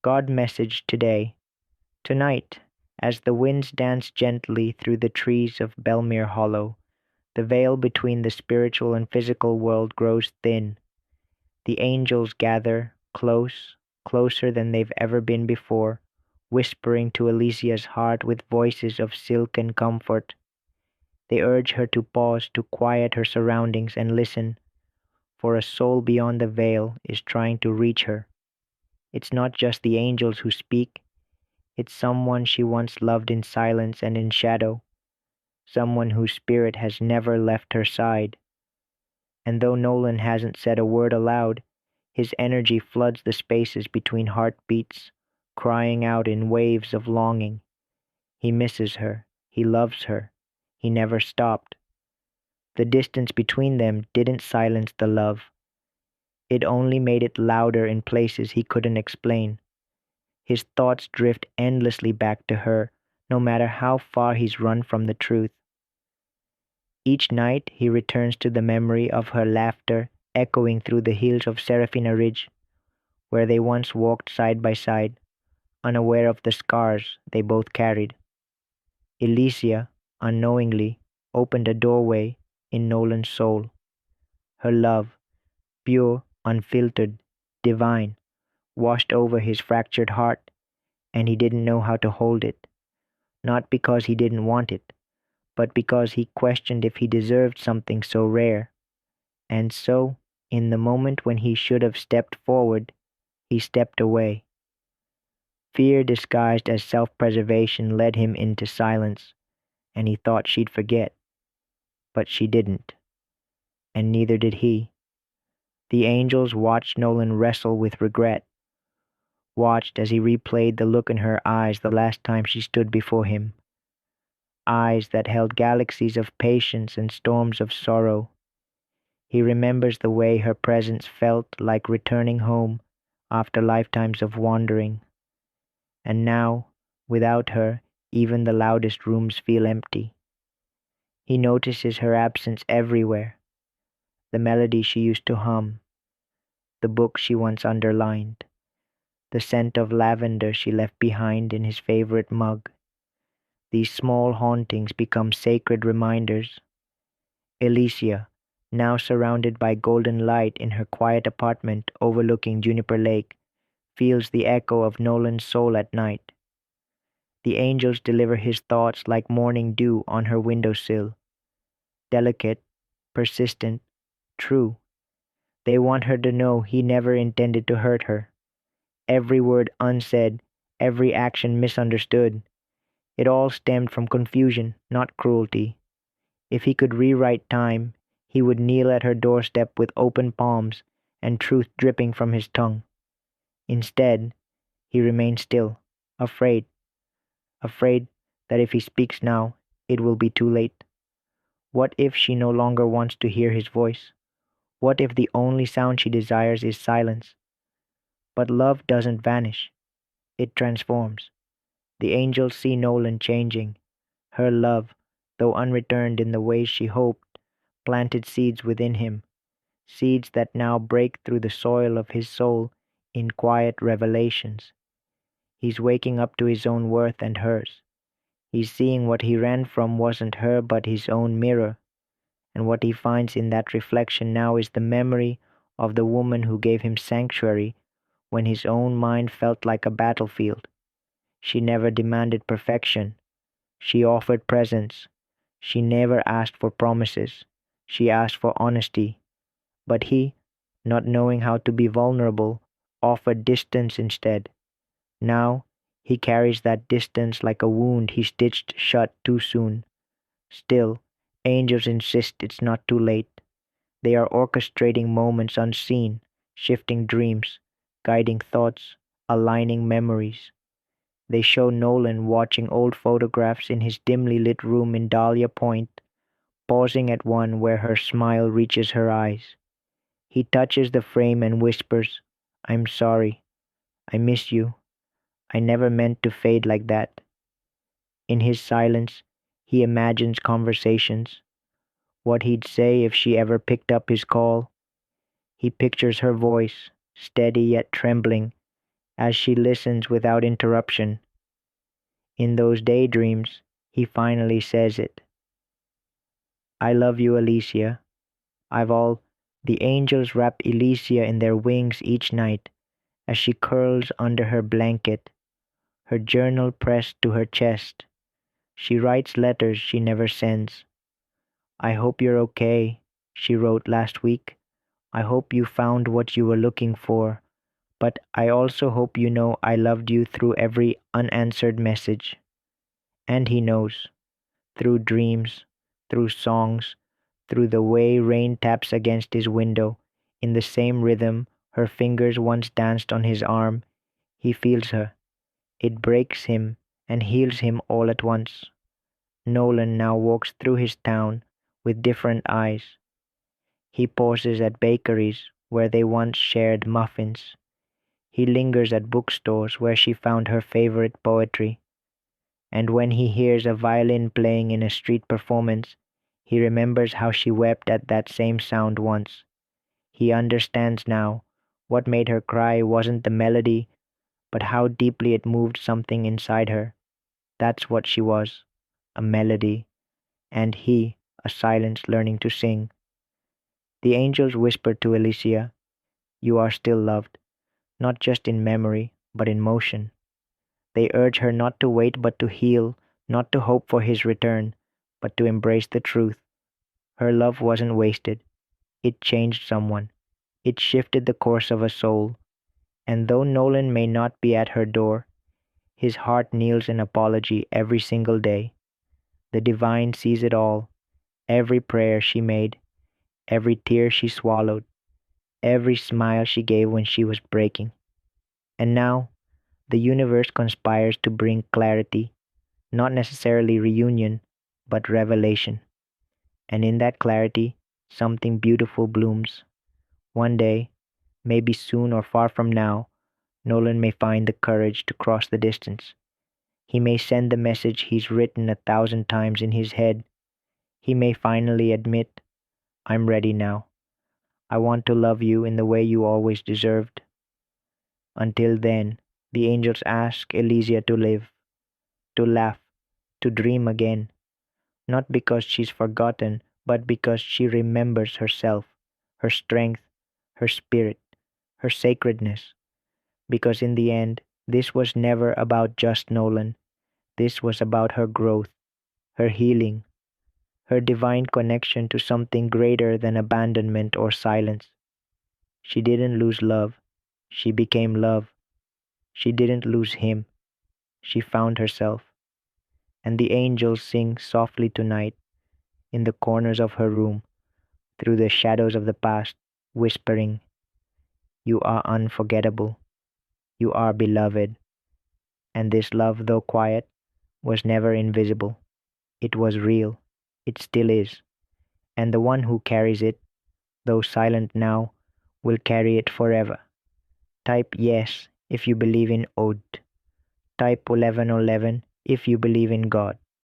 God message today, tonight, as the winds dance gently through the trees of Belmere Hollow, the veil between the spiritual and physical world grows thin. The angels gather close, closer than they've ever been before, whispering to Alicia's heart with voices of silk and comfort. They urge her to pause, to quiet her surroundings and listen, for a soul beyond the veil is trying to reach her. It's not just the angels who speak, it's someone she once loved in silence and in shadow, someone whose spirit has never left her side. And though Nolan hasn't said a word aloud, his energy floods the spaces between heartbeats, crying out in waves of longing. He misses her, he loves her, he never stopped. The distance between them didn't silence the love. It only made it louder in places he couldn't explain. His thoughts drift endlessly back to her, no matter how far he's run from the truth. Each night he returns to the memory of her laughter echoing through the hills of Serafina Ridge, where they once walked side by side, unaware of the scars they both carried. Alicia, unknowingly, opened a doorway in Nolan's soul. Her love, pure, unfiltered, divine, washed over his fractured heart, and he didn't know how to hold it, not because he didn't want it, but because he questioned if he deserved something so rare. And so, in the moment when he should have stepped forward, he stepped away. Fear disguised as self-preservation led him into silence, and he thought she'd forget. But she didn't, and neither did he. The angels watched Nolan wrestle with regret, watched as he replayed the look in her eyes the last time she stood before him. Eyes that held galaxies of patience and storms of sorrow. He remembers the way her presence felt like returning home after lifetimes of wandering. And now, without her, even the loudest rooms feel empty. He notices her absence everywhere. The melody she used to hum, the book she once underlined, the scent of lavender she left behind in his favorite mug. These small hauntings become sacred reminders. Alicia, now surrounded by golden light in her quiet apartment overlooking Juniper Lake, feels the echo of Nolan's soul at night. The angels deliver his thoughts like morning dew on her windowsill. Delicate, persistent, true. They want her to know he never intended to hurt her. Every word unsaid, every action misunderstood. It all stemmed from confusion, not cruelty. If he could rewrite time, he would kneel at her doorstep with open palms and truth dripping from his tongue. Instead, he remains still, afraid, afraid that if he speaks now, it will be too late. What if she no longer wants to hear his voice? What if the only sound she desires is silence? But love doesn't vanish, it transforms. The angels see Nolan changing. Her love, though unreturned in the ways she hoped, planted seeds within him, seeds that now break through the soil of his soul in quiet revelations. He's waking up to his own worth and hers. He's seeing what he ran from wasn't her but his own mirror, and what he finds in that reflection now is the memory of the woman who gave him sanctuary when his own mind felt like a battlefield. She never demanded perfection. She offered presence. She never asked for promises. She asked for honesty. But he, not knowing how to be vulnerable, offered distance instead. Now, he carries that distance like a wound he stitched shut too soon. Still, angels insist it's not too late. They are orchestrating moments unseen, shifting dreams, guiding thoughts, aligning memories. They show Nolan watching old photographs in his dimly lit room in Dahlia Point, pausing at one where her smile reaches her eyes. He touches the frame and whispers, "I'm sorry. I miss you. I never meant to fade like that." In his silence, he imagines conversations, what he'd say if she ever picked up his call. He pictures her voice, steady yet trembling, as she listens without interruption. In those daydreams, he finally says it. I love you, Alicia. I've all The angels wrap Alicia in their wings each night as she curls under her blanket, her journal pressed to her chest. She writes letters she never sends. I hope you're okay, she wrote last week. I hope you found what you were looking for, but I also hope you know I loved you through every unanswered message. And he knows, through dreams, through songs, through the way rain taps against his window, in the same rhythm her fingers once danced on his arm. He feels her. It breaks him and heals him all at once. Nolan now walks through his town with different eyes. He pauses at bakeries where they once shared muffins. He lingers at bookstores where she found her favorite poetry. And when he hears a violin playing in a street performance, he remembers how she wept at that same sound once. He understands now what made her cry wasn't the melody, but how deeply it moved something inside her. That's what she was, a melody, and he, a silence learning to sing. The angels whispered to Alicia, you are still loved, not just in memory, but in motion. They urge her not to wait but to heal, not to hope for his return, but to embrace the truth. Her love wasn't wasted. It changed someone. It shifted the course of a soul. And though Nolan may not be at her door, his heart kneels in apology every single day. The divine sees it all, every prayer she made, every tear she swallowed, every smile she gave when she was breaking. And now, the universe conspires to bring clarity, not necessarily reunion, but revelation. And in that clarity, something beautiful blooms. One day, maybe soon or far from now, Nolan may find the courage to cross the distance. He may send the message he's written 1,000 times in his head. He may finally admit, I'm ready now. I want to love you in the way you always deserved. Until then, the angels ask Elysia to live, to laugh, to dream again, not because she's forgotten, but because she remembers herself, her strength, her spirit, her sacredness. Because in the end, this was never about just Nolan. This was about her growth, her healing, her divine connection to something greater than abandonment or silence. She didn't lose love. She became love. She didn't lose him. She found herself. And the angels sing softly tonight in the corners of her room, through the shadows of the past, whispering, you are unforgettable. You are beloved. And this love, though quiet, was never invisible. It was real. It still is. And the one who carries it, though silent now, will carry it forever. Type yes if you believe in Ode. Type 1111 if you believe in God.